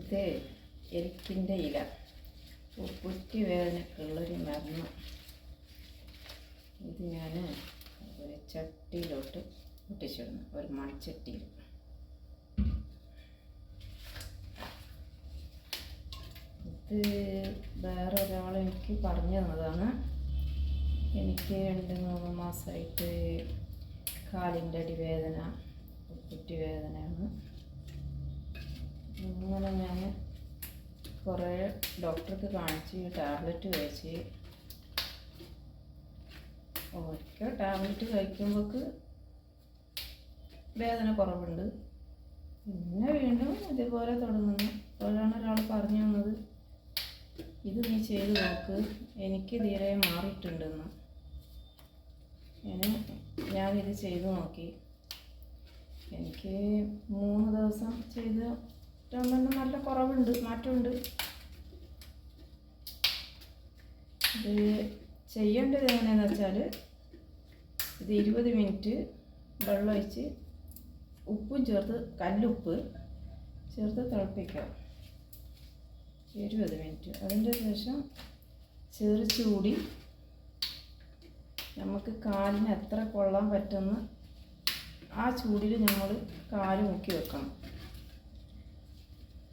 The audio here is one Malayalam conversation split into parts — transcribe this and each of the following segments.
ഇത് എരിക്കിൻ്റെ ഇല ഉപ്പുറ്റി വേദനക്കുള്ളൊരു മരുന്ന്. ഇത് ഞാൻ ഒരു ചട്ടിയിലോട്ട് പൊട്ടിച്ചിടുന്നു, ഒരു മൺചട്ടിയിൽ. ഇത് വേറൊരാൾ എനിക്ക് പറഞ്ഞു തന്നതാണ്. എനിക്ക് 2-3 മാസമായിട്ട് കാലിൻ്റെ അടിവേദന, ഉപ്പുറ്റി വേദനയാണ്. അങ്ങനെ ഞാൻ കുറേ ഡോക്ടർക്ക് കാണിച്ച് ടാബ്ലറ്റ് കഴിച്ച് ഒരിക്കൽ ടാബ്ലറ്റ് കഴിക്കുമ്പോൾക്ക് വേദന കുറവുണ്ട്. പിന്നെ വീണ്ടും ഇതുപോലെ തുടങ്ങുന്നു. അപ്പോഴാണ് ഒരാൾ പറഞ്ഞു തന്നത്, ഇത് നീ ചെയ്ത് നോക്ക്, എനിക്ക് തീരെ മാറിയിട്ടുണ്ടെന്ന്. ഞാനിത് ചെയ്ത് നോക്കി. എനിക്ക് 3 ദിവസം ചെയ്തിട്ടുണ്ടെന്ന് നല്ല കുറവുണ്ട്, മാറ്റമുണ്ട്. ഇത് ചെയ്യേണ്ടത് എങ്ങനെയാണെന്ന് വെച്ചാൽ, ഇത് 20 മിനിറ്റ് വെള്ളം ഒഴിച്ച് ഉപ്പും ചേർത്ത്, കല്ലുപ്പ് ചേർത്ത് തിളപ്പിക്കുക 20 മിനിറ്റ്. അതിൻ്റെ ശേഷം ചൂടി നമുക്ക് കാലിന് എത്ര കൊള്ളാൻ പറ്റുന്ന ആ ചൂടിൽ നമ്മൾ കാല് മുക്കി വെക്കണം.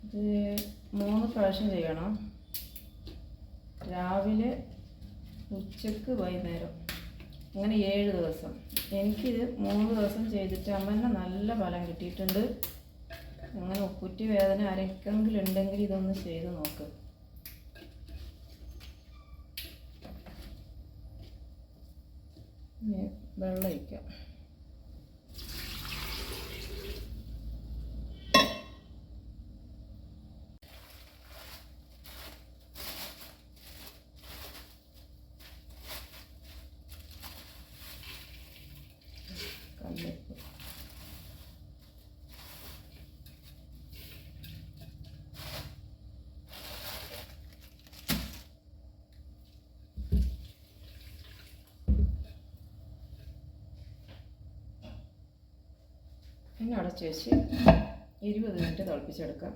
ഇത് 3 പ്രാവശ്യം ചെയ്യണം. രാവിലെ, ഉച്ചക്ക്, വൈകുന്നേരം. അങ്ങനെ 7 ദിവസം. എനിക്കിത് 3 ദിവസം ചെയ്തിട്ടാകുമ്പോൾ തന്നെ നല്ല ഫലം കിട്ടിയിട്ടുണ്ട്. അങ്ങനെ ഉപ്പുറ്റി വേദന ആരെങ്കിലും ഉണ്ടെങ്കിൽ ഇതൊന്ന് ചെയ്ത് നോക്ക്. വെള്ളം ഒഴിക്കാം. കല്ലുപ്പ്, പിന്നെ അടച്ച് വെച്ച് 20 മിനിറ്റ് തിളപ്പിച്ചെടുക്കാം.